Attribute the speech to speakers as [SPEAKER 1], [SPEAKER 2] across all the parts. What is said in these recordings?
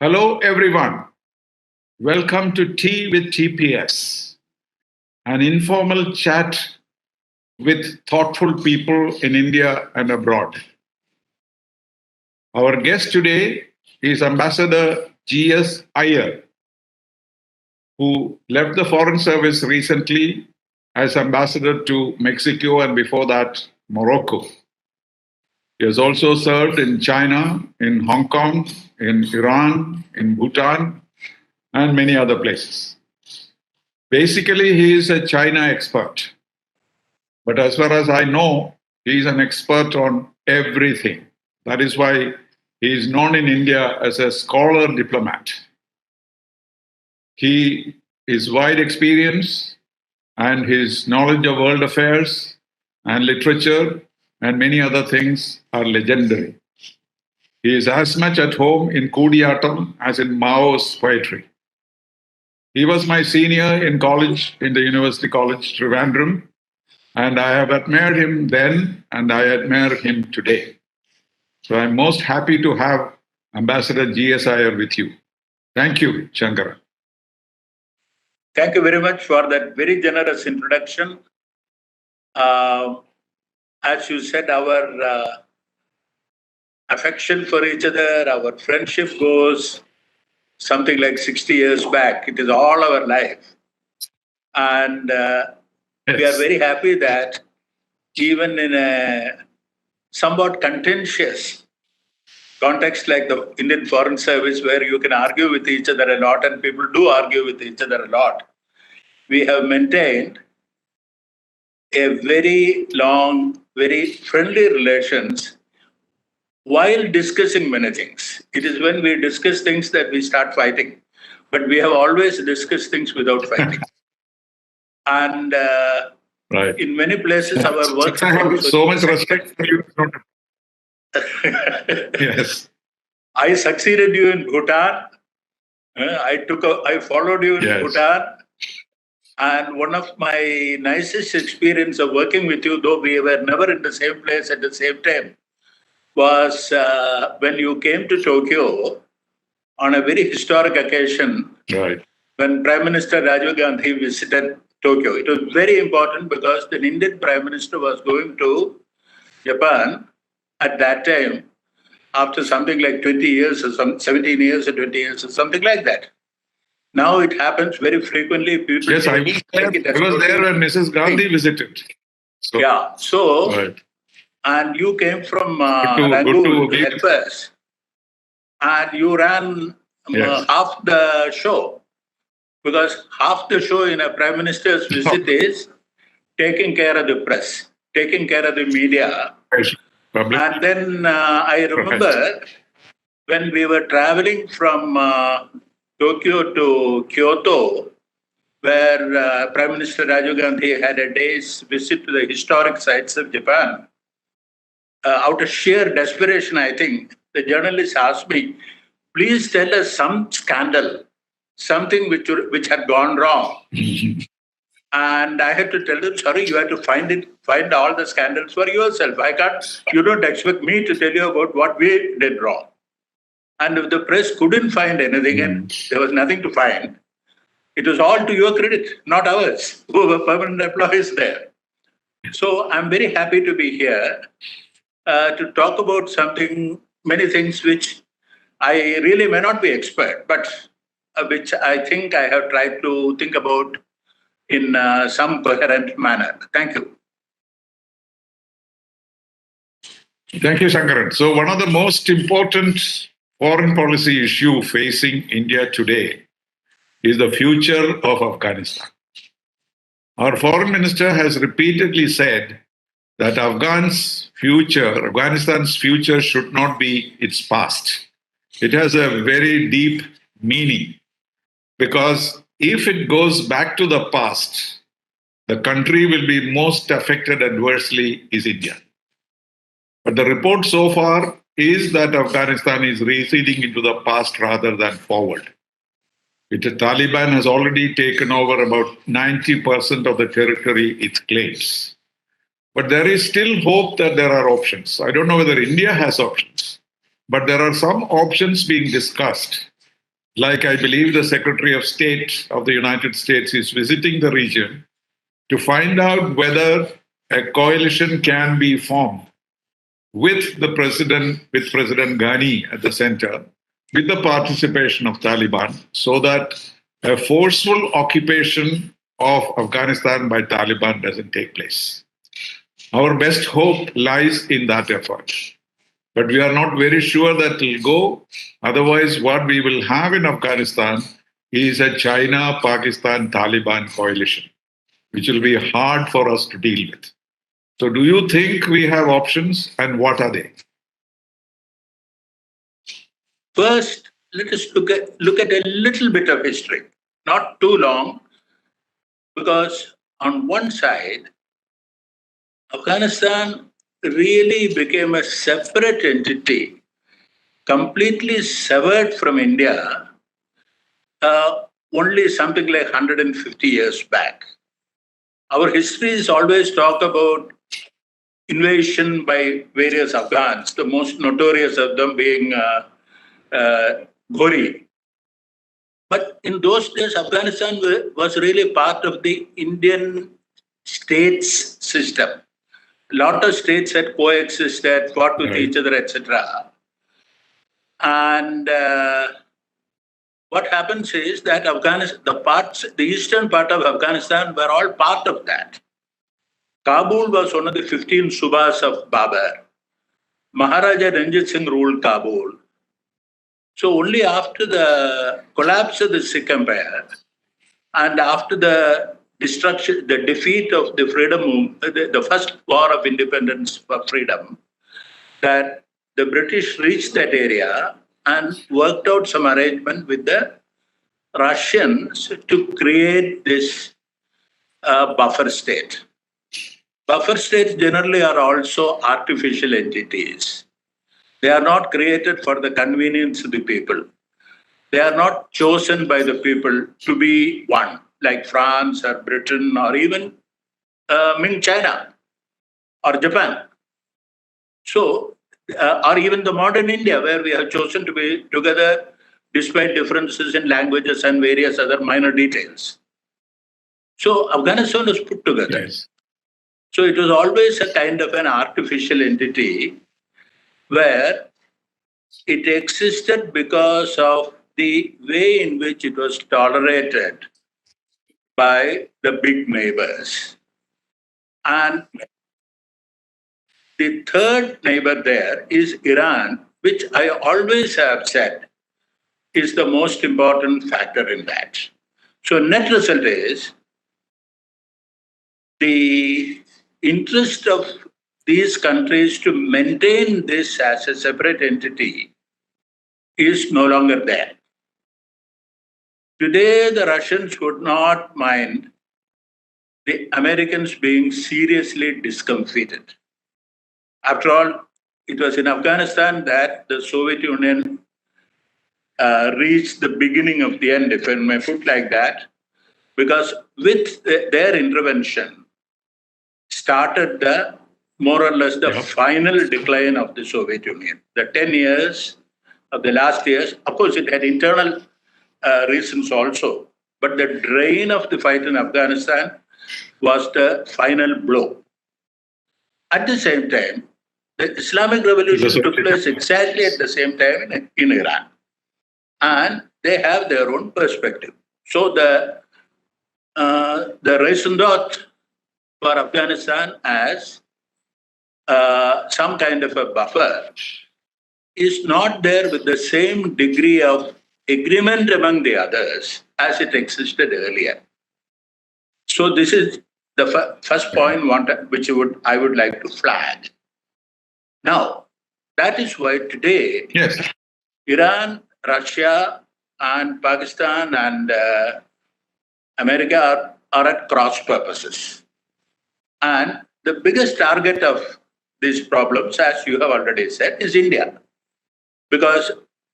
[SPEAKER 1] Hello, everyone. Welcome to Tea with TPS, an informal chat with thoughtful people in India and abroad. Our guest today is Ambassador G.S. Iyer, who left the Foreign Service recently as ambassador to Mexico and before that, Morocco. He has also served in China, in Hong Kong, in Iran, in Bhutan, and many other places. Basically, he is a China expert. But as far as I know, he is an expert on everything. That is why he is known in India as a scholar diplomat. He His wide experience and his knowledge of world affairs and literature and many other things are legendary. He is as much at home in Kudiyatam as in Mao's poetry. He was my senior in college, in the University College Trivandrum, and I have admired him then and I admire him today. So I'm most happy to have Ambassador G.S. Iyer with you. Thank you, Shankara.
[SPEAKER 2] Thank you very much for that very generous introduction. As you said, our affection for each other, our friendship goes something like 60 years back. It is all our life. And we are very happy that even in a somewhat contentious context like the Indian Foreign Service, where you can argue with each other a lot and people do argue with each other a lot, we have maintained a very long, very friendly relations while discussing many things. It is when we discuss things that we start fighting, but we have always discussed things without fighting. And
[SPEAKER 1] Right.
[SPEAKER 2] in many places, our work.
[SPEAKER 1] I have so much respect for you. Yes.
[SPEAKER 2] I succeeded you in Bhutan. I followed you in Bhutan. And one of my nicest experience of working with you, though we were never in the same place at the same time, was when you came to Tokyo on a very historic occasion.
[SPEAKER 1] Right.
[SPEAKER 2] When Prime Minister Rajiv Gandhi visited Tokyo. It was very important because the Indian Prime Minister was going to Japan at that time after something like 20 years or 17 years or 20 years or something like that. Now it happens very frequently. People
[SPEAKER 1] yes, I was there when Mrs. Gandhi visited.
[SPEAKER 2] So, yeah. So, right. And you came from Rangoon to help us. And you ran half the show. Because half the show in a Prime Minister's visit is taking care of the press, taking care of the media. And then I remember when we were traveling from Tokyo to Kyoto, where Prime Minister Rajiv Gandhi had a day's visit to the historic sites of Japan. Out of sheer desperation, I think, the journalist asked me, please tell us some scandal, something which had gone wrong. And I had to tell them, sorry, you have to find all the scandals for yourself. You don't expect me to tell you about what we did wrong. And if the press couldn't find anything and there was nothing to find, it was all to your credit, not ours, who were permanent employees there. So I'm very happy to be here to talk about many things which I really may not be expert, but which I think I have tried to think about in some coherent manner. Thank you.
[SPEAKER 1] Thank you, Shankaran. So one of the most important foreign policy issue facing India today is the future of Afghanistan. Our foreign minister has repeatedly said that Afghanistan's future should not be its past. It has a very deep meaning because if it goes back to the past, the country will be most affected adversely is India. But the report so far is that Afghanistan is receding into the past rather than forward. The Taliban has already taken over about 90% of the territory it claims. But there is still hope that there are options. I don't know whether India has options, but there are some options being discussed like I believe the Secretary of State of the United States is visiting the region to find out whether a coalition can be formed with President Ghani at the center, with the participation of Taliban, so that a forceful occupation of Afghanistan by Taliban doesn't take place. Our best hope lies in that effort. But we are not very sure that it will go. Otherwise, what we will have in Afghanistan is a China, Pakistan, Taliban coalition, which will be hard for us to deal with. So do you think we have options, and what are they?
[SPEAKER 2] First, let us look at a little bit of history, not too long, because on one side, Afghanistan really became a separate entity, completely severed from India, only something like 150 years back. Our histories always talk about invasion by various Afghans, the most notorious of them being Ghori. But in those days, Afghanistan was really part of the Indian states system. A lot of states had coexisted, fought with each other, etc. And what happens is that the eastern part of Afghanistan were all part of that. Kabul was one of the 15 subas of Babur. Maharaja Ranjit Singh ruled Kabul. So only after the collapse of the Sikh Empire and after the defeat of the freedom, the first war of independence for freedom, that the British reached that area and worked out some arrangement with the Russians to create this buffer state. Buffer states generally are also artificial entities. They are not created for the convenience of the people. They are not chosen by the people to be one, like France or Britain or even China or Japan. So, or even the modern India, where we have chosen to be together despite differences in languages and various other minor details. So, Afghanistan was put together.
[SPEAKER 1] Yes.
[SPEAKER 2] So, it was always a kind of an artificial entity where it existed because of the way in which it was tolerated by the big neighbors. And the third neighbor there is Iran, which I always have said is the most important factor in that. So net result is the interest of these countries to maintain this as a separate entity is no longer there. Today, the Russians would not mind the Americans being seriously discomfited. After all, it was in Afghanistan that the Soviet Union reached the beginning of the end, if I may put like that, because with their intervention started more or less the final decline of the Soviet Union. The 10 years of the last years, of course, it had internal reasons also, but the drain of the fight in Afghanistan was the final blow. At the same time, the Islamic Revolution took place exactly at the same time in Iran. And they have their own perspective. So the raison d'etre for Afghanistan as some kind of a buffer is not there with the same degree of agreement among the others as it existed earlier. So this is the first point which I would like to flag. Now, that is why today Iran, Russia, and Pakistan and America are at cross purposes. And the biggest target of these problems, as you have already said, is India. Because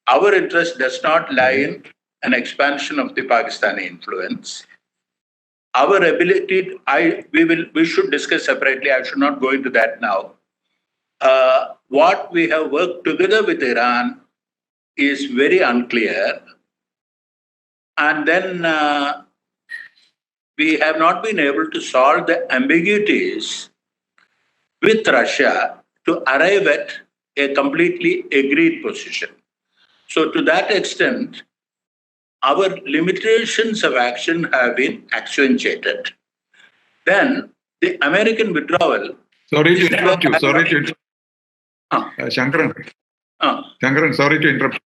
[SPEAKER 2] our interest does not lie in an expansion of the Pakistani influence. Our ability, we should discuss separately. I should not go into that now. What we have worked together with Iran is very unclear. And then we have not been able to solve the ambiguities with Russia to arrive at a completely agreed position. So to that extent, our limitations of action have been accentuated. Then the American withdrawal.
[SPEAKER 1] Sorry to interrupt you. Shankaran. Shankaran, sorry to interrupt.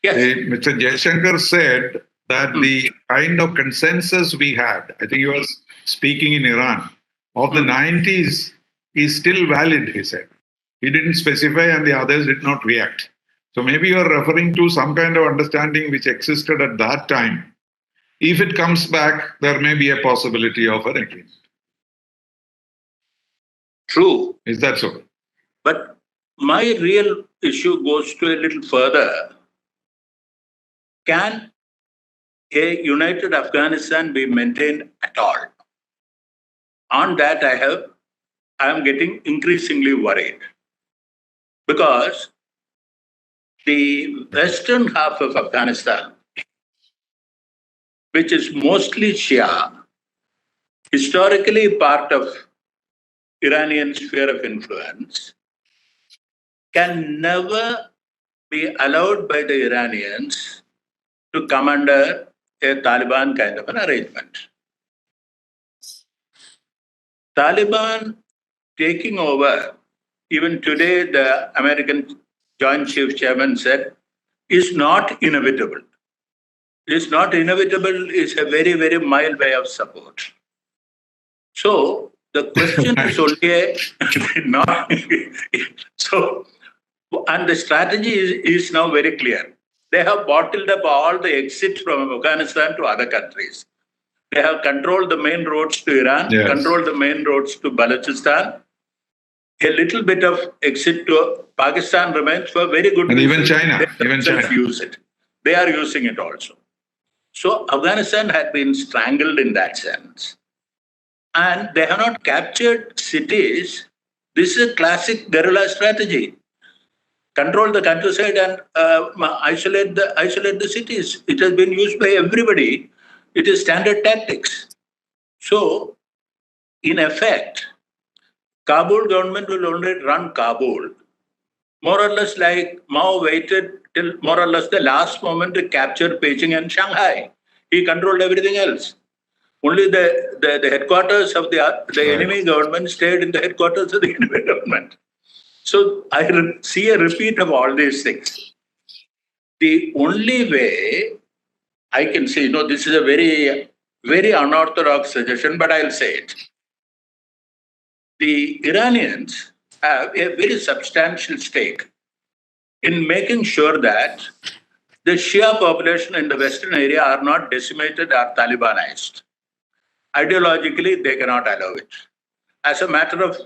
[SPEAKER 2] Yes.
[SPEAKER 1] Mr. Jaishankar said that the kind of consensus we had, I think he was speaking in Iran, of the 90s is still valid, he said. He didn't specify and the others did not react. So maybe you're referring to some kind of understanding which existed at that time. If it comes back, there may be a possibility of an agreement.
[SPEAKER 2] True.
[SPEAKER 1] Is that so?
[SPEAKER 2] But my real issue goes to a little further. Can a united Afghanistan be maintained at all? On that, I am getting increasingly worried. Because the western half of Afghanistan, which is mostly Shia, historically part of Iranian sphere of influence, can never be allowed by the Iranians to come under a Taliban kind of an arrangement. Taliban taking over, even today the American Joint Chief Chairman said, is not inevitable. It's not inevitable is a very, very mild way of support. So the question is only and the strategy is now very clear. They have bottled up all the exits from Afghanistan to other countries. They have controlled the main roads to Iran, controlled the main roads to Balochistan. A little bit of exit to Pakistan remains for very good
[SPEAKER 1] reason.
[SPEAKER 2] And
[SPEAKER 1] even China.
[SPEAKER 2] Use it. They are using it also. So Afghanistan had been strangled in that sense. And they have not captured cities. This is a classic guerrilla strategy. Control the countryside and isolate the cities. It has been used by everybody. It is standard tactics. So, in effect, Kabul government will only run Kabul, more or less like Mao waited till more or less the last moment to capture Beijing and Shanghai. He controlled everything else. Only the headquarters of the enemy government stayed in the headquarters of the enemy government. So I see a repeat of all these things. The only way I can say, this is a very, very unorthodox suggestion, but I'll say it. The Iranians have a very substantial stake in making sure that the Shia population in the Western area are not decimated or Talibanized. Ideologically, they cannot allow it. As a matter of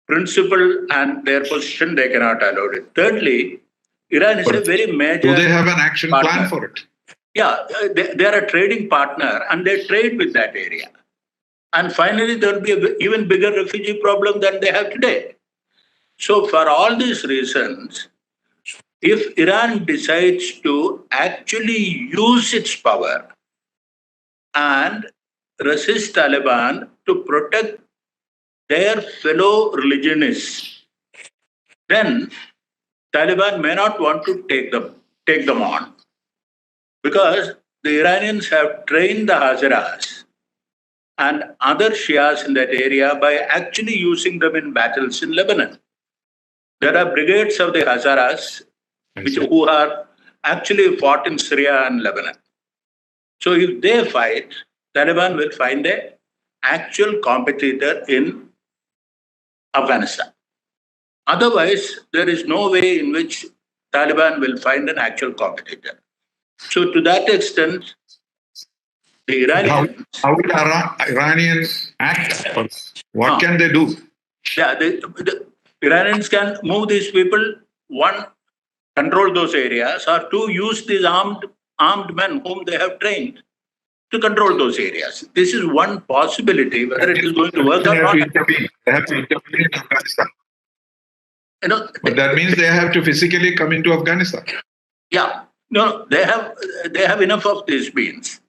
[SPEAKER 2] principle and their position, they cannot allow it. Thirdly, Iran is a very major.
[SPEAKER 1] Do they have an action plan for it?
[SPEAKER 2] Yeah, they are a trading partner and they trade with that area. And finally, there will be an even bigger refugee problem than they have today. So for all these reasons, if Iran decides to actually use its power and resist Taliban to protect their fellow religionists, then Taliban may not want to take them on. Because the Iranians have trained the Hazaras and other Shias in that area by actually using them in battles in Lebanon. There are brigades of the Hazaras who are actually fought in Syria and Lebanon. So if they fight, Taliban will find an actual competitor in Afghanistan. Otherwise, there is no way in which Taliban will find an actual competitor. So to that extent, the Iranians...
[SPEAKER 1] How will Iranians act? What can they do?
[SPEAKER 2] Yeah, the Iranians can move these people, one, control those areas, or two, use these armed men whom they have trained to control those areas. This is one possibility, whether it is going to work or not.
[SPEAKER 1] They have to intervene in Afghanistan. But that means they have to physically come into Afghanistan.
[SPEAKER 2] Yeah. No, they have enough of these means.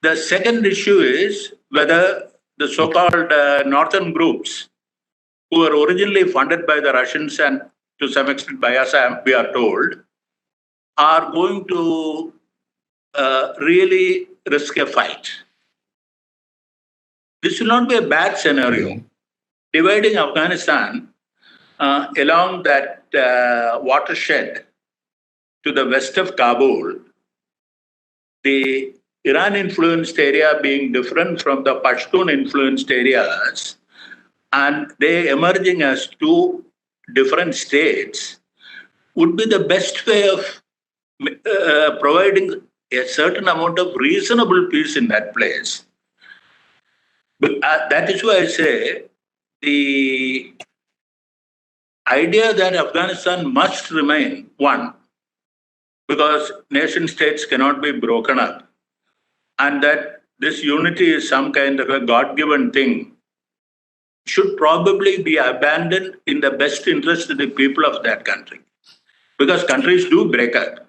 [SPEAKER 2] The second issue is whether the so-called northern groups, who were originally funded by the Russians and to some extent by us, we are told, are going to really risk a fight. This will not be a bad scenario. Dividing Afghanistan along that watershed to the west of Kabul, the Iran-influenced area being different from the Pashtun-influenced areas, and they emerging as two different states, would be the best way of providing a certain amount of reasonable peace in that place. But, that is why I say the idea that Afghanistan must remain one, because nation states cannot be broken up, and that this unity is some kind of a God-given thing, should probably be abandoned in the best interest of the people of that country. Because countries do break up.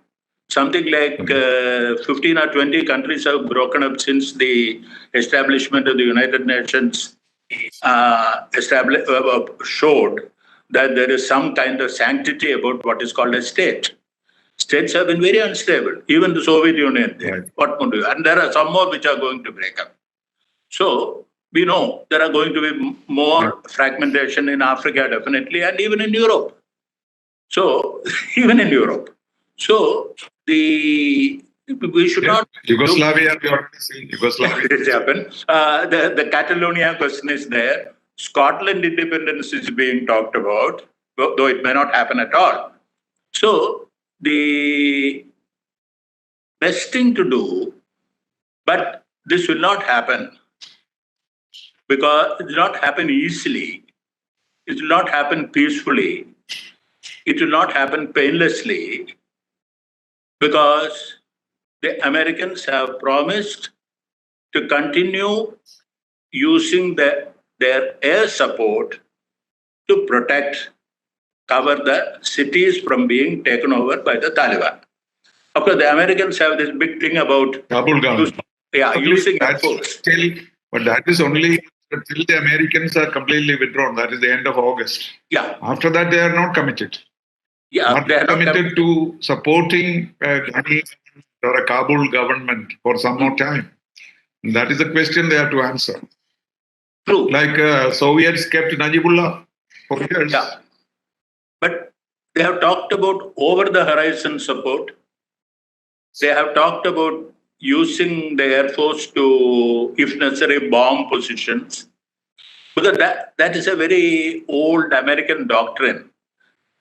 [SPEAKER 2] Something like 15 or 20 countries have broken up since the establishment of the United Nations showed that there is some kind of sanctity about what is called a state. States have been very unstable, even the Soviet Union. Right. What would do? And there are some more which are going to break up. So we know there are going to be more fragmentation in Africa, definitely, and even in Europe. So, even in Europe. So, we should not...
[SPEAKER 1] Yugoslavia, we already seen Yugoslavia.
[SPEAKER 2] It happened. The Catalonia question is there. Scotland independence is being talked about, though it may not happen at all. So, the best thing to do, but this will not happen, because it will not happen easily, it will not happen peacefully, it will not happen painlessly, because the Americans have promised to continue using their air support to cover the cities from being taken over by the Taliban. Of course, the Americans have this big thing about
[SPEAKER 1] Kabul government.
[SPEAKER 2] Using air force.
[SPEAKER 1] But that is only until the Americans are completely withdrawn. That is the end of August.
[SPEAKER 2] Yeah.
[SPEAKER 1] After that, they are not committed.
[SPEAKER 2] Yeah,
[SPEAKER 1] they are not committed to supporting Ghani or a Kabul government for some more time. That is the question they have to answer.
[SPEAKER 2] True.
[SPEAKER 1] Like Soviets kept Najibullah for years.
[SPEAKER 2] Yeah. But they have talked about over-the-horizon support. They have talked about using the Air Force to, if necessary, bomb positions. Because that is a very old American doctrine,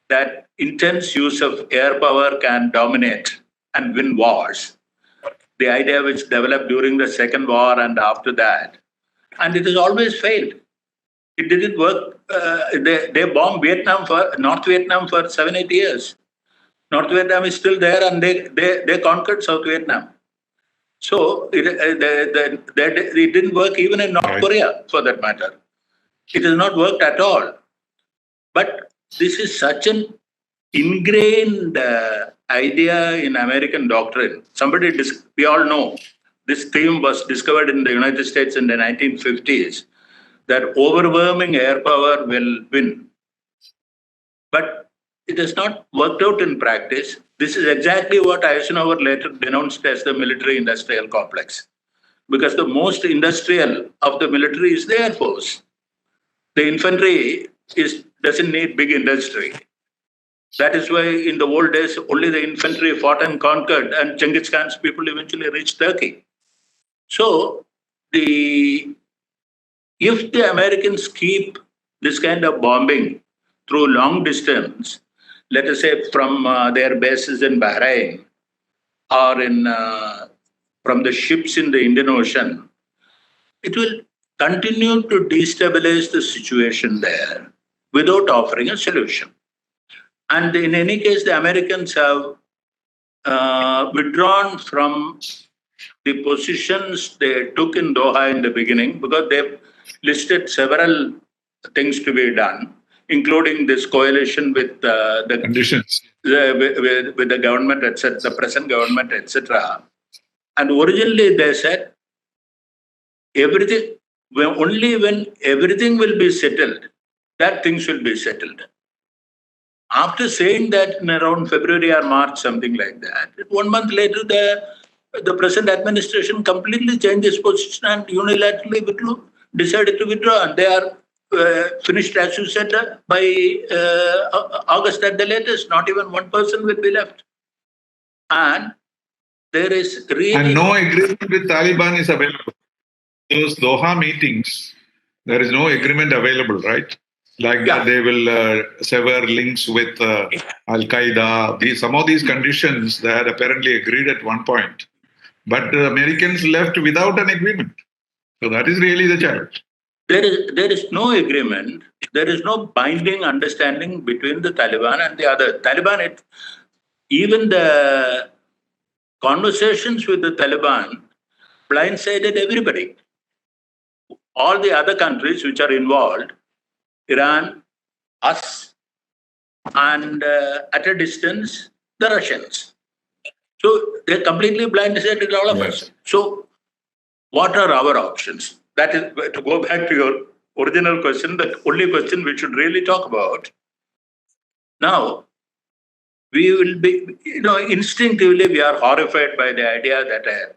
[SPEAKER 2] that intense use of air power can dominate and win wars. The idea which developed during the Second War and after that. And it has always failed. It didn't work. They bombed North Vietnam for 7-8 years. North Vietnam is still there, and they conquered South Vietnam. So it didn't work even in North Korea, for that matter. It has not worked at all. But this is such an ingrained idea in American doctrine. We all know, this theme was discovered in the United States in the 1950s, that overwhelming air power will win. But it has not worked out in practice. This is exactly what Eisenhower later denounced as the military-industrial complex. Because the most industrial of the military is the Air Force. The infantry doesn't need big industry. That is why in the old days, only the infantry fought and conquered, and Genghis Khan's people eventually reached Turkey. So, if the Americans keep this kind of bombing through long distance, let us say from their bases in Bahrain or from the ships in the Indian Ocean, it will continue to destabilize the situation there without offering a solution. And in any case, the Americans have withdrawn from the positions they took in Doha in the beginning, because they've listed several things to be done, including this coalition with the
[SPEAKER 1] conditions,
[SPEAKER 2] with the government, etc., the present government, etc. And originally they said everything, only when everything will be settled, that things will be settled. After saying that in around February or March, something like that, 1 month later, the present administration completely changed its position and unilaterally decided to withdraw. And they are finished, as you said, by August at the latest. Not even one person will be left. And there is really...
[SPEAKER 1] And no agreement with Taliban is available. Those Doha meetings, there is no agreement available, right? Like they will sever links with Al-Qaeda. Some of these conditions they had apparently agreed at one point. But the Americans left without an agreement. So that is really the challenge.
[SPEAKER 2] There is no agreement. There is no binding understanding between the Taliban and the other. Taliban, even the conversations with the Taliban blindsided everybody. All the other countries which are involved, Iran, us, and at a distance, the Russians. So they're completely blindsided all of us. So what are our options? That is, to go back to your original question, the only question we should really talk about. Now, we will be, instinctively we are horrified by the idea that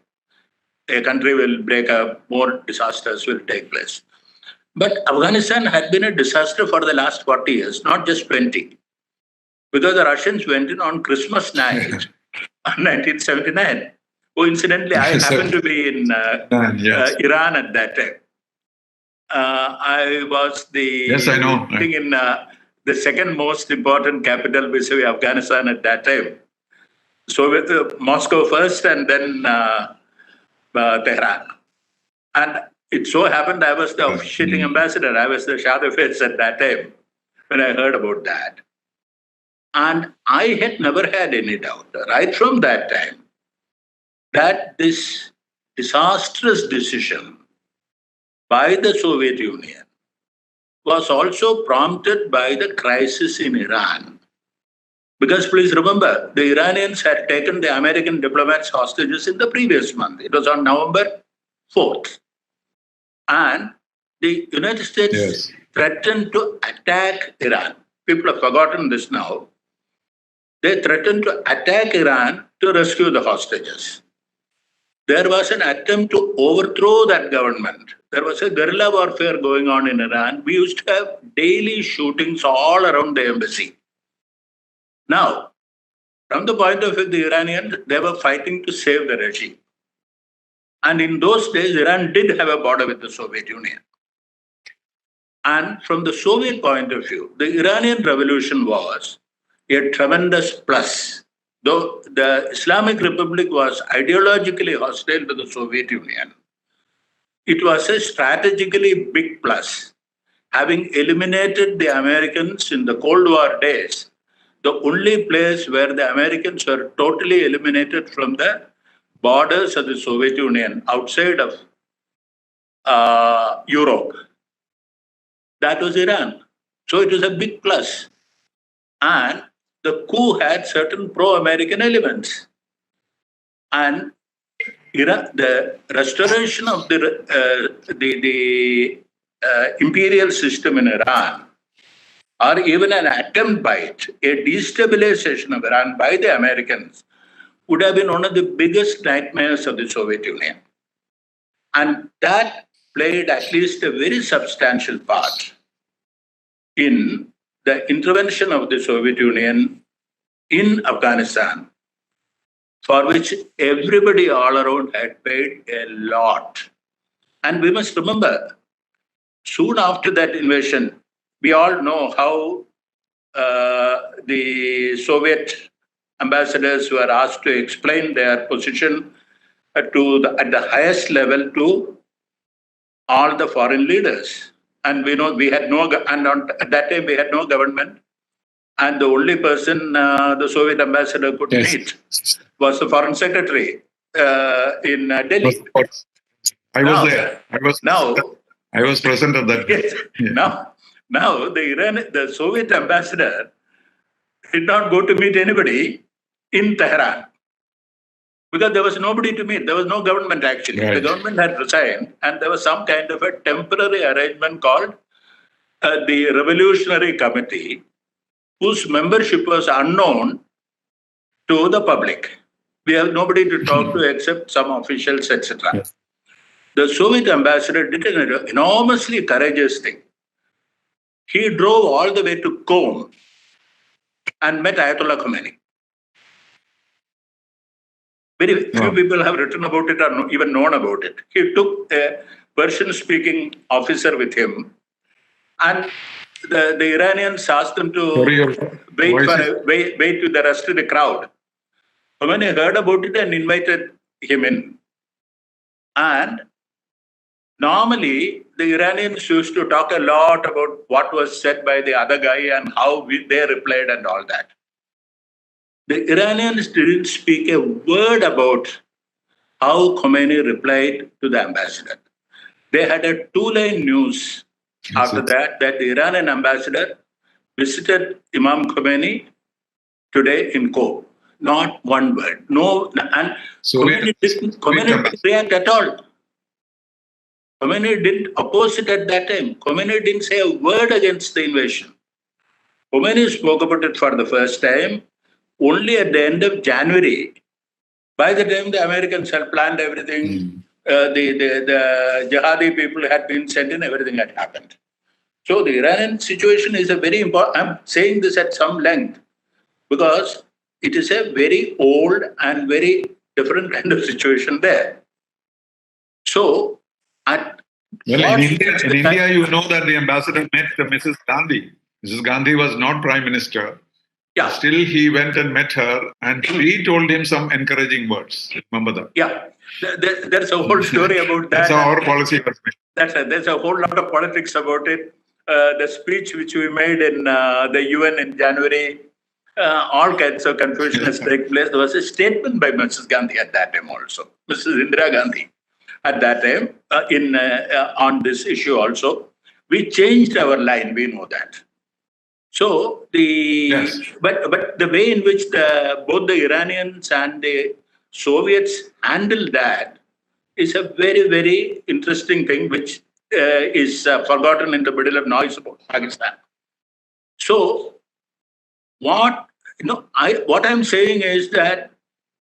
[SPEAKER 2] a country will break up, more disasters will take place. But Afghanistan had been a disaster for the last 40 years, not just 20. Because the Russians went in on Christmas night, 1979. Coincidentally, I happened to be in Iran at that time. I was thing in the second most important capital vis-a-vis Afghanistan at that time. So with Moscow first and then Tehran. And it so happened I was the officiating ambassador. I was the Shah of Fez at that time when I heard about that. And I had never had any doubt, right from that time, that this disastrous decision by the Soviet Union was also prompted by the crisis in Iran. Because please remember, the Iranians had taken the American diplomats hostages in the previous month. It was on November 4th. And the United States threatened to attack Iran. People have forgotten this now. They threatened to attack Iran to rescue the hostages. There was an attempt to overthrow that government. There was a guerrilla warfare going on in Iran. We used to have daily shootings all around the embassy. Now, from the point of view of the Iranians, they were fighting to save the regime. And in those days, Iran did have a border with the Soviet Union. And from the Soviet point of view, the Iranian revolution was a tremendous plus. Though the Islamic Republic was ideologically hostile to the Soviet Union, it was a strategically big plus. Having eliminated the Americans in the Cold War days, the only place where the Americans were totally eliminated from the borders of the Soviet Union outside of Europe, that was Iran. So it was a big plus. And the coup had certain pro-American elements. And Iran, the restoration of the imperial system in Iran, or even an attempt by it, a destabilization of Iran by the Americans, would have been one of the biggest nightmares of the Soviet Union. And that played at least a very substantial part in the intervention of the Soviet Union in Afghanistan, for which everybody all around had paid a lot. And we must remember, soon after that invasion, we all know how the Soviet ambassadors were asked to explain their position at the highest level to all the foreign leaders. And we know we had no, and at that time we had no government. And the only person the Soviet ambassador could meet was the foreign secretary in Delhi.
[SPEAKER 1] I was present at that.
[SPEAKER 2] Yes. Yeah. Now the Soviet ambassador did not go to meet anybody in Tehran. because there was nobody to meet. There was no government actually.
[SPEAKER 1] Right.
[SPEAKER 2] The government had resigned, and there was some kind of a temporary arrangement called the Revolutionary Committee, whose membership was unknown to the public. We have nobody to talk to except some officials, etc.
[SPEAKER 1] Yes.
[SPEAKER 2] The Soviet ambassador did an enormously courageous thing. He drove all the way to Qom and met Ayatollah Khomeini. Very few people have written about it or even known about it. He took a Persian-speaking officer with him, and the Iranians asked him to wait with the rest of the crowd. Khomeini heard about it and invited him in. And normally, the Iranians used to talk a lot about what was said by the other guy and how they replied and all that. The Iranians didn't speak a word about how Khomeini replied to the ambassador. They had a two-line news after that the Iranian ambassador visited Imam Khomeini today in Qom. Not one word. No, and Khomeini didn't react at all. Khomeini didn't oppose it at that time. Khomeini didn't say a word against the invasion. Khomeini spoke about it for the first time only at the end of January. By the time the Americans had planned everything, the jihadi people had been sent in, everything had happened. So the Iranian situation is a very important, I'm saying this at some length, because it is a very old and very different kind of situation there. So,
[SPEAKER 1] in India, you know that the ambassador met Mrs. Gandhi. Mrs. Gandhi was not prime minister.
[SPEAKER 2] Yeah.
[SPEAKER 1] Still, he went and met her, and she told him some encouraging words. Remember that?
[SPEAKER 2] Yeah. There's a whole story about that.
[SPEAKER 1] That's how our policy was made.
[SPEAKER 2] There's a whole lot of politics about it. The speech which we made in the UN in January, all kinds of confusion has taken place. There was a statement by Mrs. Gandhi at that time also, Mrs. Indira Gandhi at that time on this issue also. We changed our line, we know that. So but the way in which both the Iranians and the Soviets handled that is a very, very interesting thing, which is forgotten in the middle of noise about Pakistan. So what I'm saying is that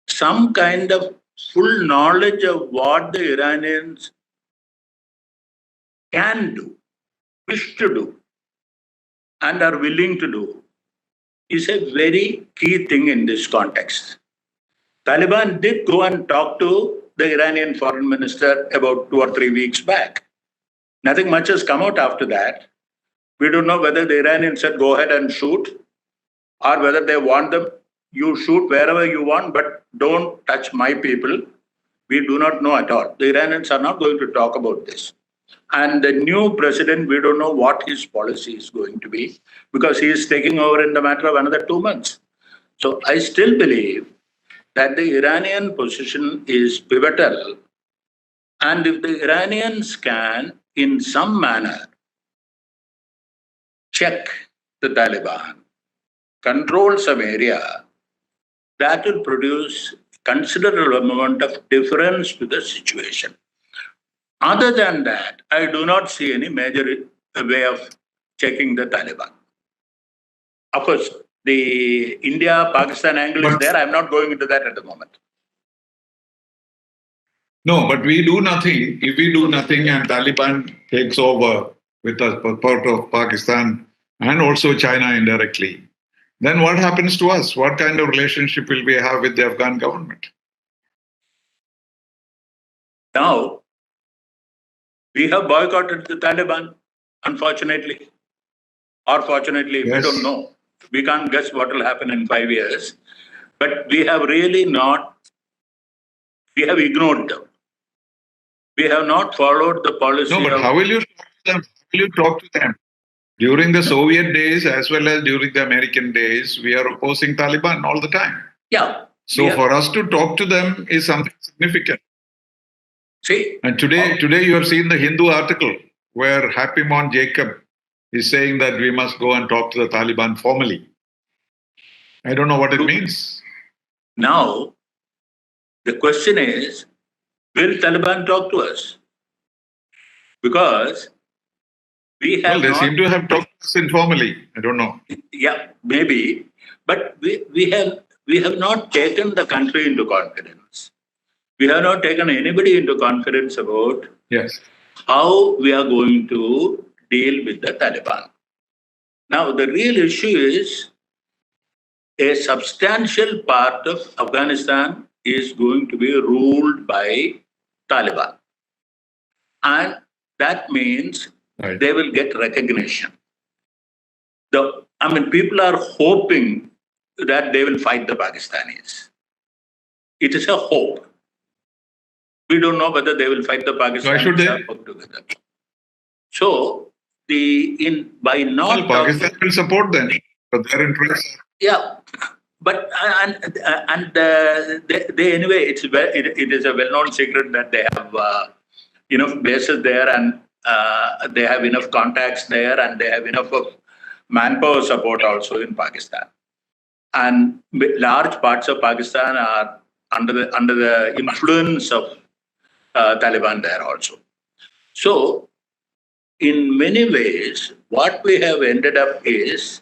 [SPEAKER 2] some kind of full knowledge of what the Iranians can do, wish to do, and are willing to do is a very key thing in this context. Taliban did go and talk to the Iranian foreign minister about 2 or 3 weeks back. Nothing much has come out after that. We don't know whether the Iranians said go ahead and shoot, or whether they want them, you shoot wherever you want, but don't touch my people. We do not know at all. The Iranians are not going to talk about this. And the new president, we don't know what his policy is going to be, because he is taking over in the matter of another 2 months. So I still believe that the Iranian position is pivotal. And if the Iranians can, in some manner, check the Taliban, control some area, that will produce considerable amount of difference to the situation. Other than that, I do not see any major way of checking the Taliban. Of course, the India-Pakistan angle is there. I'm not going into that at the moment.
[SPEAKER 1] No, but we do nothing. If we do nothing and Taliban takes over with the support of Pakistan and also China indirectly, then what happens to us? What kind of relationship will we have with the Afghan government?
[SPEAKER 2] Now, we have boycotted the Taliban, unfortunately. Or fortunately, yes. We don't know. We can't guess what will happen in 5 years. But we have really not, we have ignored them. We have not followed the policy.
[SPEAKER 1] No, but how will you talk to them? How will you talk to them? During the Soviet days, as well as during the American days, we are opposing Taliban all the time.
[SPEAKER 2] Yeah.
[SPEAKER 1] So for us to talk to them is something significant.
[SPEAKER 2] See,
[SPEAKER 1] and today you have seen the Hindu article where Happy Mon Jacob is saying that we must go and talk to the Taliban formally. I don't know what it means.
[SPEAKER 2] Now, The question is, will Taliban talk to us? Because we have
[SPEAKER 1] they seem to have talked to us informally. I don't know.
[SPEAKER 2] Yeah, maybe. But we have not taken the country into confidence. We have not taken anybody into confidence about how we are going to deal with the Taliban. Now, the real issue is a substantial part of Afghanistan is going to be ruled by Taliban. And that means they will get recognition. People are hoping that they will fight the Pakistanis. It is a hope. We don't know whether they will fight the Pakistanis.
[SPEAKER 1] Why should they?
[SPEAKER 2] Together. So,
[SPEAKER 1] Pakistan will support them, but their interests.
[SPEAKER 2] Yeah, but they anyway. It is a well-known secret that they have bases there, and they have enough contacts there, and they have enough of manpower support also in Pakistan. And large parts of Pakistan are under the influence of Taliban there also. So, in many ways, what we have ended up is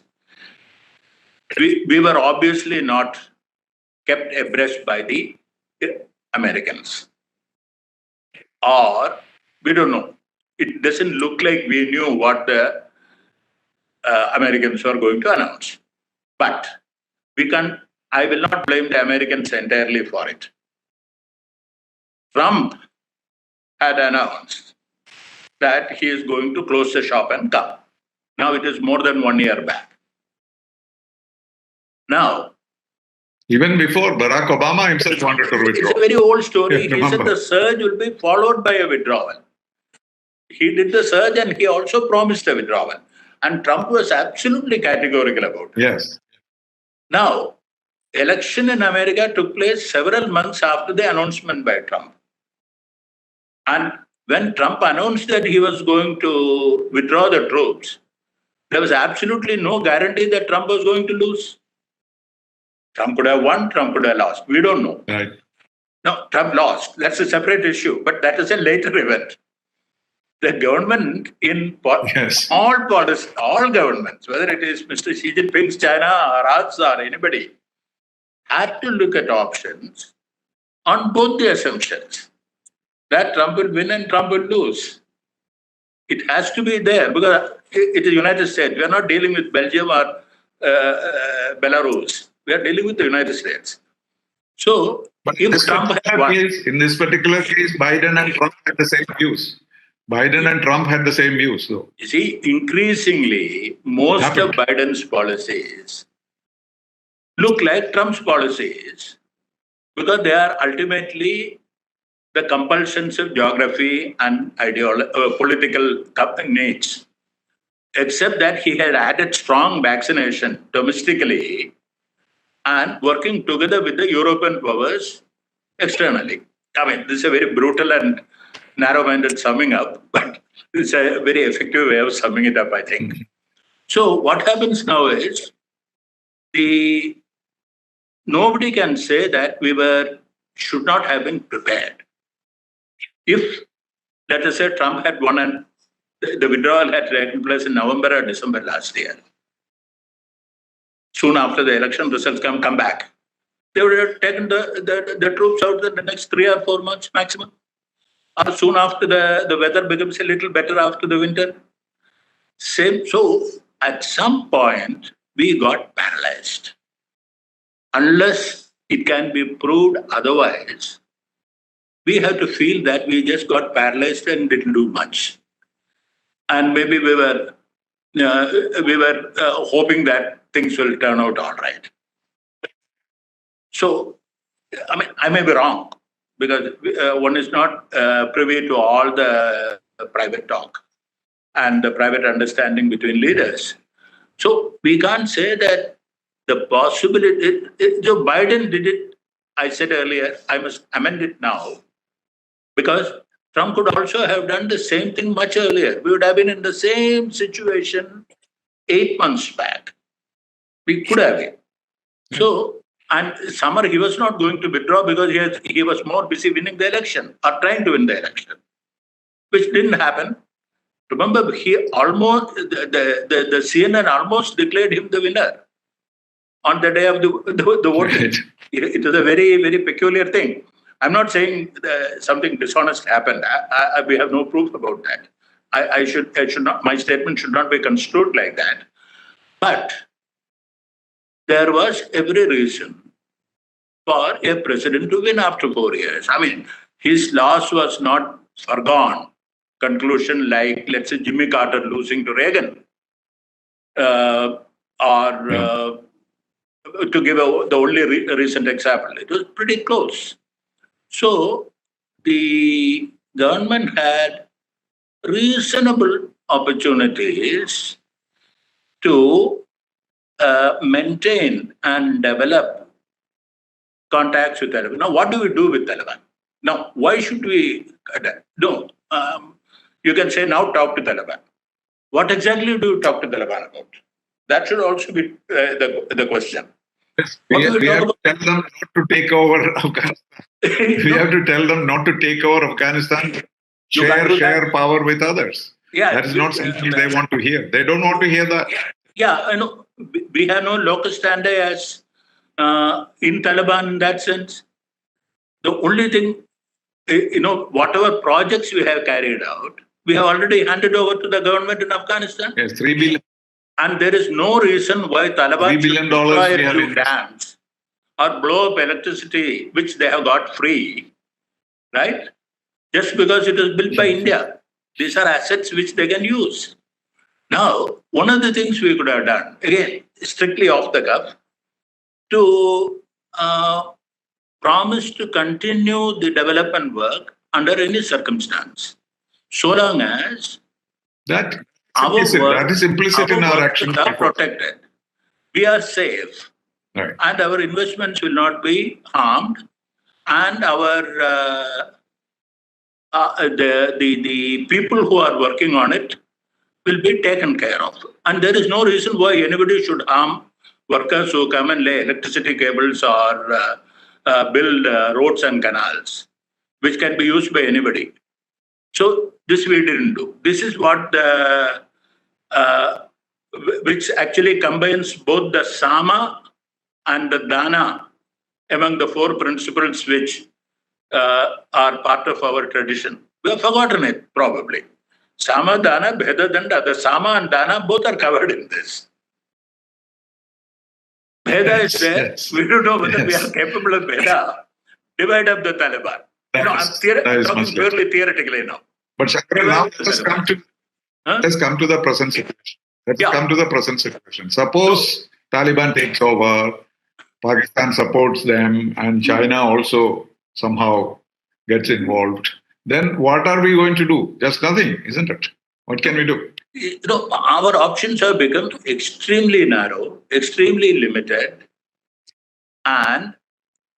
[SPEAKER 2] we were obviously not kept abreast by the Americans. Or, we don't know. It doesn't look like we knew what the Americans were going to announce. But I will not blame the Americans entirely for it. Trump had announced that he is going to close the shop and come. Now it is more than 1 year back. Now,
[SPEAKER 1] even before, Barack Obama himself wanted to withdraw.
[SPEAKER 2] It's a very old story. He said the surge will be followed by a withdrawal. He did the surge and he also promised a withdrawal. And Trump was absolutely categorical about it.
[SPEAKER 1] Yes.
[SPEAKER 2] Now, election in America took place several months after the announcement by Trump. And when Trump announced that he was going to withdraw the troops, there was absolutely no guarantee that Trump was going to lose. Trump could have won, Trump could have lost. We don't know.
[SPEAKER 1] Right.
[SPEAKER 2] No, Trump lost. That's a separate issue, but that is a later event. The government in all governments, whether it is Mr. Xi Jinping's China or us or anybody, had to look at options on both the assumptions that Trump will win and Trump will lose. It has to be there because it is United States. We are not dealing with Belgium or Belarus. We are dealing with the United States. So,
[SPEAKER 1] in this particular case, Biden and Trump had the same views. Biden and Trump had the same views. So.
[SPEAKER 2] You see, increasingly, most of Biden's policies look like Trump's policies because they are ultimately the compulsions of geography and political needs. Except that he had added strong vaccination domestically and working together with the European powers externally. This is a very brutal and narrow-minded summing up, but it's a very effective way of summing it up, I think. So what happens now is nobody can say that should not have been prepared. If, let us say, Trump had won and the withdrawal had taken place in November or December last year, soon after the election results come back, they would have taken the troops out in the next 3 or 4 months maximum. Or soon after the weather becomes a little better after the winter. So at some point, we got paralyzed. Unless it can be proved otherwise, we have to feel that we just got paralyzed and didn't do much. And maybe we were hoping that things will turn out all right. So, I may be wrong, because one is not privy to all the private talk and the private understanding between leaders. So we can't say that the possibility, Joe Biden did it, I said earlier, I must amend it now, because Trump could also have done the same thing much earlier. We would have been in the same situation 8 months back. We could have been. So And summer, he was not going to withdraw because he was more busy winning the election or trying to win the election, which didn't happen. Remember, he almost the CNN almost declared him the winner on the day of the voting.
[SPEAKER 1] Right.
[SPEAKER 2] It is a very, very peculiar thing. I'm not saying something dishonest happened. We have no proof about that. I should not. My statement should not be construed like that. But there was every reason for a president to win after 4 years. I mean, his loss was not foregone conclusion like, let's say, Jimmy Carter losing to Reagan, to give the only recent example. It was pretty close. So the government had reasonable opportunities to maintain and develop contacts with Taliban. Now, what do we do with Taliban? Now, why should we? No, you can say now talk to Taliban. What exactly do you talk to Taliban about? That should also be the question.
[SPEAKER 1] We have to tell them not to take over Afghanistan. We have to tell them not to take over Afghanistan. Share power with others.
[SPEAKER 2] Yeah,
[SPEAKER 1] that is not something they want to hear. They don't want to hear that.
[SPEAKER 2] Yeah, I know. We have no locus standi as in Taliban in that sense. The only thing, whatever projects we have carried out, we have already handed over to the government in Afghanistan.
[SPEAKER 1] Yes, $3 billion.
[SPEAKER 2] And there is no reason why Taliban should destroy a few dams or blow up electricity, which they have got free, right? Just because it was built by India. These are assets which they can use. Now, one of the things we could have done, again, strictly off the cuff, to promise to continue the development work under any circumstance, so long as
[SPEAKER 1] that is implicit in our actions
[SPEAKER 2] are protected. We are safe,
[SPEAKER 1] right,
[SPEAKER 2] and our investments will not be harmed, and our the people who are working on it will be taken care of. And there is no reason why anybody should harm workers who come and lay electricity cables or build roads and canals, which can be used by anybody. So this we didn't do. This is what which actually combines both the Sama and the Dana among the four principles which are part of our tradition. We have forgotten it, probably. Sama, Dana, Bheda, Danda. The Sama and Dana both are covered in this. Bheda is there. Yes. We don't know whether we are capable of Bheda. Divide up the Taliban. I'm talking purely theoretically now.
[SPEAKER 1] But Shankar, now let's come to the present situation. Let's come to the present situation. Suppose Taliban takes over, Pakistan supports them, and China also somehow gets involved. Then what are we going to do? Just nothing, isn't it? What can we do?
[SPEAKER 2] Our options have become extremely narrow, extremely limited. And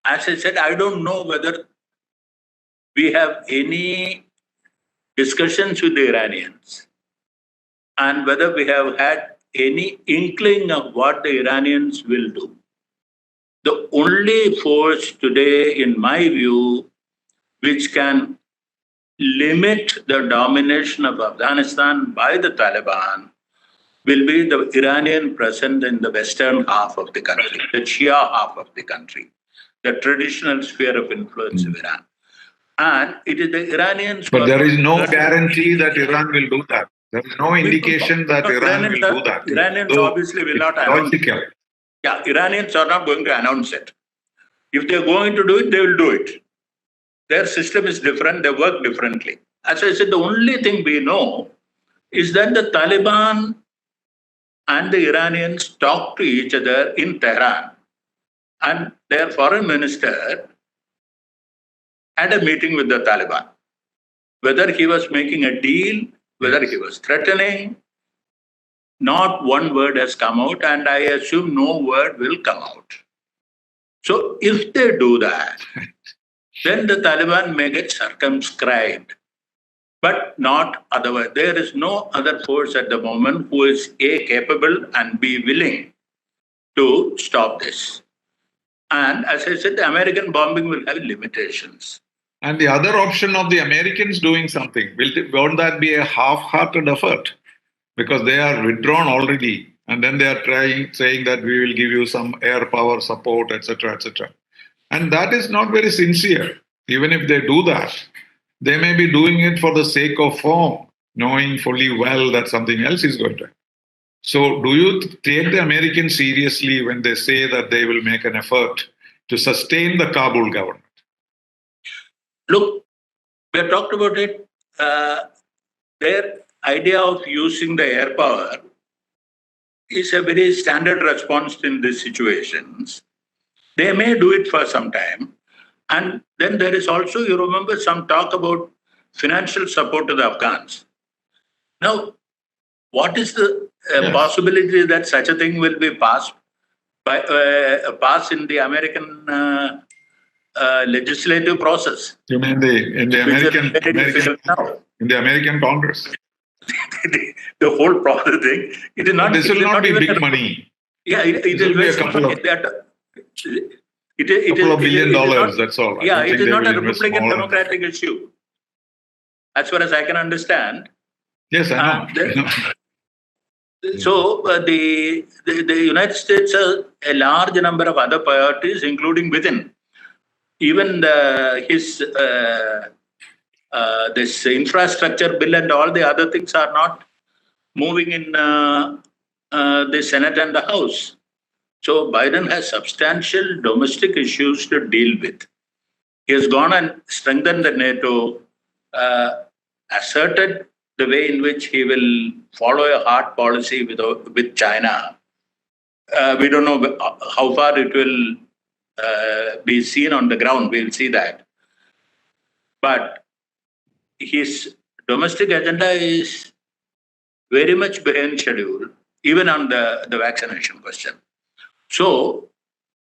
[SPEAKER 2] as I said, I don't know whether we have any discussions with the Iranians and whether we have had any inkling of what the Iranians will do. The only force today, in my view, which can limit the domination of Afghanistan by the Taliban will be the Iranian presence in the western half of the country, the Shia half of the country, the traditional sphere of influence of Iran. And it is the Iranians...
[SPEAKER 1] But there is no guarantee that Iran will do that. There is no indication that Iran will do that.
[SPEAKER 2] Iranians obviously will not announce it. Yeah, Iranians are not going to announce it. If they're going to do it, they will do it. Their system is different, they work differently. As I said, the only thing we know is that the Taliban and the Iranians talk to each other in Tehran. And their foreign minister had a meeting with the Taliban. Whether he was making a deal, whether he was threatening, not one word has come out, and I assume no word will come out. So if they do that, then the Taliban may get circumscribed, but not otherwise. There is no other force at the moment who is A, capable, and B, willing to stop this. And as I said, the American bombing will have limitations.
[SPEAKER 1] And the other option of the Americans doing something, won't that be a half-hearted effort? Because they are withdrawn already, and then they are saying that we will give you some air power support, etc., etc. And that is not very sincere. Even if they do that, they may be doing it for the sake of form, knowing fully well that something else is going to happen. So, do you take the Americans seriously when they say that they will make an effort to sustain the Kabul government?
[SPEAKER 2] Look, we have talked about it. Their idea of using the air power is a very standard response in these situations. They may do it for some time. And then there is also, you remember, some talk about financial support to the Afghans. Now, what is the possibility that such a thing will be passed in the American legislative process?
[SPEAKER 1] You mean in the American Congress?
[SPEAKER 2] The whole process thing. It is not.
[SPEAKER 1] This will not be big money.
[SPEAKER 2] Yeah, it is
[SPEAKER 1] a couple of $1 billion. That's all.
[SPEAKER 2] Yeah, it is not a Republican Democratic issue, as far as I can understand.
[SPEAKER 1] Yes, I know.
[SPEAKER 2] So the United States has a large number of other priorities, including within. Even this infrastructure bill and all the other things are not moving in the Senate and the House. So Biden has substantial domestic issues to deal with. He has gone and strengthened the NATO, asserted the way in which he will follow a hard policy with China. We don't know how far it will be seen on the ground. We'll see that. But his domestic agenda is very much behind schedule, even on the vaccination question. So,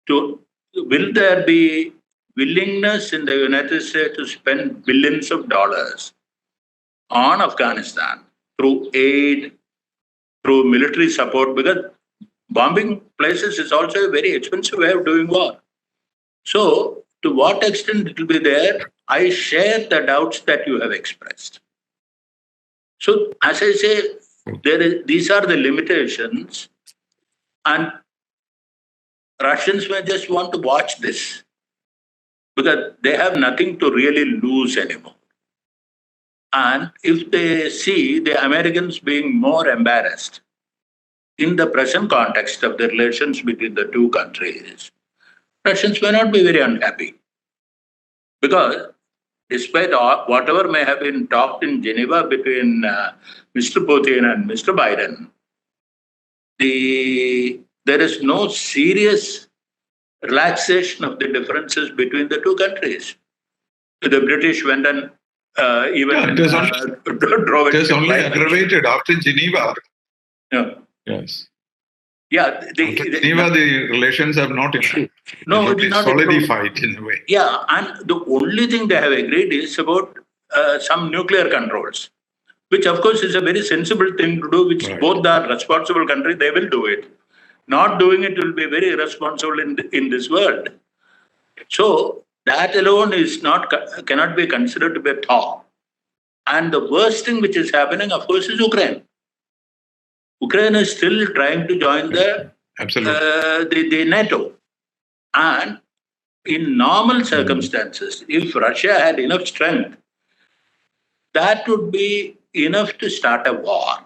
[SPEAKER 2] will there be willingness in the United States to spend billions of dollars on Afghanistan through aid, through military support? Because bombing places is also a very expensive way of doing war. So, to what extent it will be there, I share the doubts that you have expressed. So, as I say, these are the limitations, and Russians may just want to watch this because they have nothing to really lose anymore. And if they see the Americans being more embarrassed in the present context of the relations between the two countries, Russians may not be very unhappy. Because despite whatever may have been talked in Geneva between Mr. Putin and Mr. Biden, there is no serious relaxation of the differences between the two countries. The British went and even drove it.
[SPEAKER 1] It is only aggravated after Geneva.
[SPEAKER 2] Yeah.
[SPEAKER 1] Yes.
[SPEAKER 2] Yeah.
[SPEAKER 1] Geneva, the relations have not improved.
[SPEAKER 2] No, it is not
[SPEAKER 1] solidified in a way.
[SPEAKER 2] Yeah, and the only thing they have agreed is about some nuclear controls, which of course is a very sensible thing to do, which both are responsible countries, they will do it. Not doing it will be very irresponsible in this world. So that alone cannot be considered to be a thaw. And the worst thing which is happening, of course, is Ukraine. Ukraine is still trying to join the NATO. And in normal circumstances, if Russia had enough strength, that would be enough to start a war.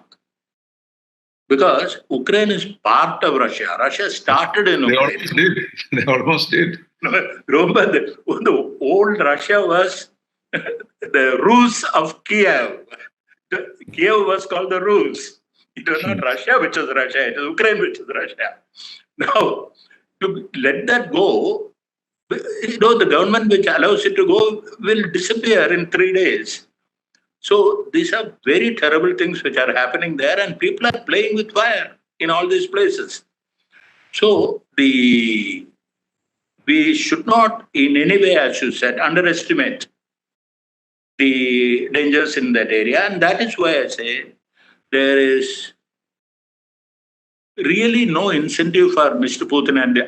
[SPEAKER 2] Because Ukraine is part of Russia. Russia started in Ukraine.
[SPEAKER 1] They almost did.
[SPEAKER 2] Remember, the old Russia was the Rus of Kiev. Kiev was called the Rus. It was not Russia, which was Russia. It was Ukraine, which was Russia. Now, to let that go, the government which allows it to go will disappear in 3 days. So these are very terrible things which are happening there, and people are playing with fire in all these places. So we should not in any way, as you said, underestimate the dangers in that area. And that is why I say there is really no incentive for Mr. Putin and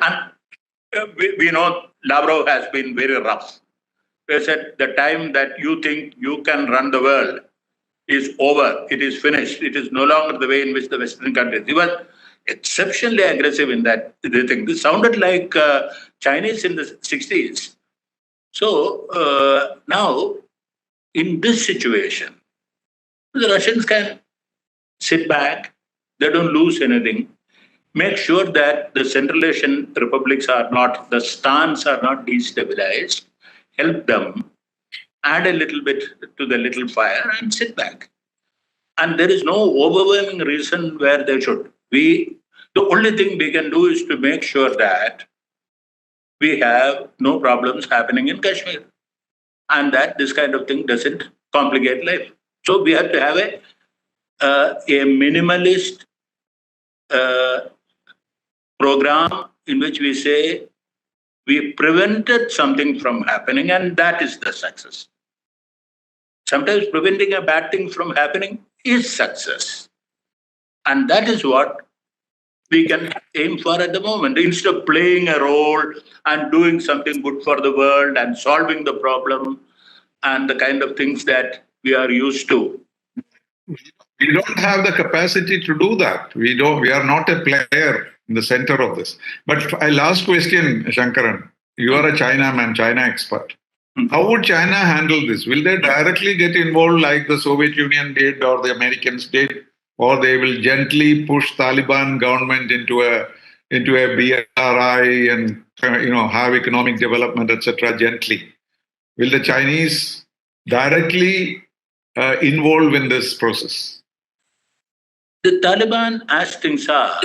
[SPEAKER 2] we know Lavrov has been very rough. They said the time that you think you can run the world is over. It is finished. It is no longer the way in which the Western countries. He was exceptionally aggressive in that thing. This sounded like Chinese in the 60s. So now, in this situation, the Russians can sit back. They don't lose anything. Make sure that the Central Asian republics are not, the stans are not destabilized. Help them, add a little bit to the little fire and sit back. And there is no overwhelming reason where they should. The only thing we can do is to make sure that we have no problems happening in Kashmir and that this kind of thing doesn't complicate life. So we have to have a minimalist program in which we say we prevented something from happening, and that is the success. Sometimes preventing a bad thing from happening is success. And that is what we can aim for at the moment. Instead of playing a role and doing something good for the world and solving the problem and the kind of things that we are used to.
[SPEAKER 1] We don't have the capacity to do that. We are not a player in the center of this. But a last question, Shankaran. You are a China man, China expert. How would China handle this? Will they directly get involved like the Soviet Union did or the Americans did? Or they will gently push Taliban government into a BRI and have economic development, etc. gently? Will the Chinese directly involve in this process?
[SPEAKER 2] The Taliban, as things are,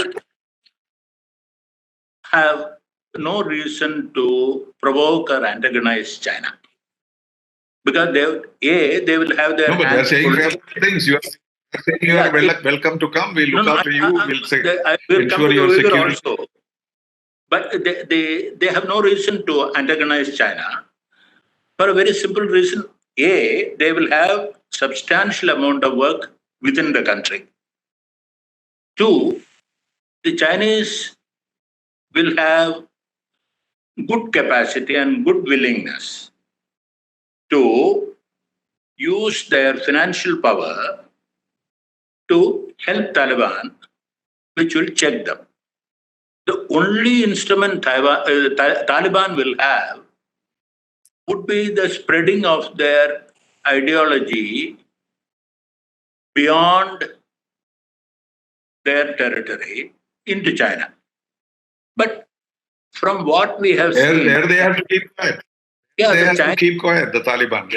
[SPEAKER 2] have no reason to provoke or antagonize China. Because they will have their...
[SPEAKER 1] No, but they are saying things. You are saying you are welcome to come. We'll look after you. We'll say, ensure your security.
[SPEAKER 2] Also. But they have no reason to antagonize China for a very simple reason. They will have substantial amount of work within the country. 2, the Chinese will have good capacity and good willingness to use their financial power to help Taliban, which will check them. The only instrument Taliban will have would be the spreading of their ideology beyond their territory into China. But from what we have seen...
[SPEAKER 1] There they have to keep quiet.
[SPEAKER 2] Yeah,
[SPEAKER 1] they have to keep quiet, the Taliban.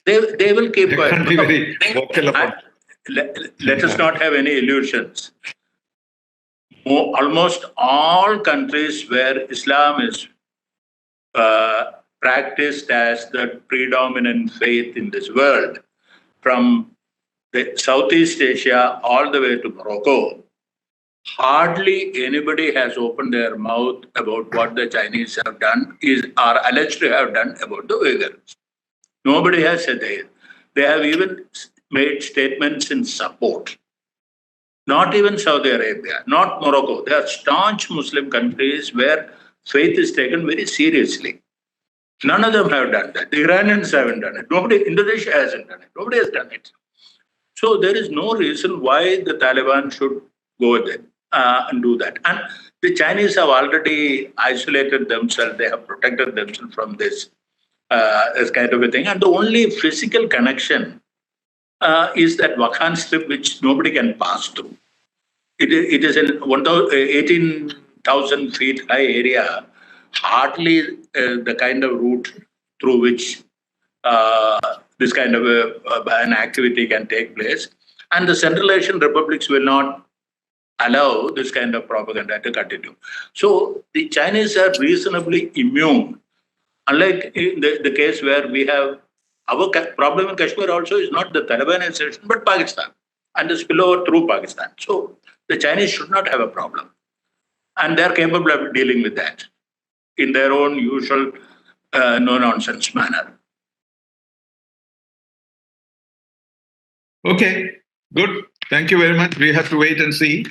[SPEAKER 2] They will keep quiet.
[SPEAKER 1] Can't be very vocal about
[SPEAKER 2] let us not have any illusions. Almost all countries where Islam is practiced as the predominant faith in this world, from the Southeast Asia all the way to Morocco, hardly anybody has opened their mouth about what the Chinese have done, are alleged to have done about the Uyghurs. Nobody has said that. They have even made statements in support. Not even Saudi Arabia, not Morocco. They are staunch Muslim countries where faith is taken very seriously. None of them have done that. The Iranians haven't done it. Indonesia hasn't done it. Nobody has done it. So there is no reason why the Taliban should go with it and do that. And the Chinese have already isolated themselves. They have protected themselves from this kind of a thing. And the only physical connection is that Wakhan Strip, which nobody can pass through. It is an 18,000 feet high area, hardly the kind of route through which this kind of an activity can take place. And the Central Asian republics will not allow this kind of propaganda to continue. So the Chinese are reasonably immune. Unlike in the case where we have our problem in Kashmir also is not the Talibanization, but Pakistan and the spillover through Pakistan. So the Chinese should not have a problem. And they're capable of dealing with that in their own usual no-nonsense manner.
[SPEAKER 1] Okay, good. Thank you very much. We have to wait and see.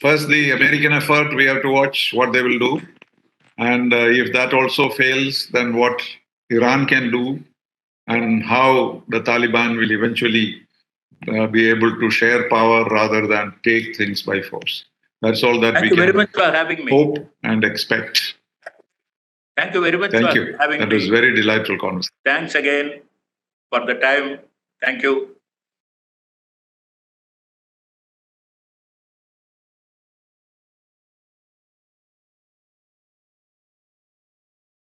[SPEAKER 1] First, the American effort, we have to watch what they will do. And if that also fails, then what Iran can do and how the Taliban will eventually be able to share power rather than take things by force. That's all that
[SPEAKER 2] Thank
[SPEAKER 1] we
[SPEAKER 2] you very
[SPEAKER 1] can
[SPEAKER 2] much for having me.
[SPEAKER 1] hope and expect.
[SPEAKER 2] Thank you very much
[SPEAKER 1] Thank
[SPEAKER 2] for
[SPEAKER 1] you.
[SPEAKER 2] having
[SPEAKER 1] That
[SPEAKER 2] me.
[SPEAKER 1] was very delightful conversation.
[SPEAKER 2] Thanks again for the time. Thank you.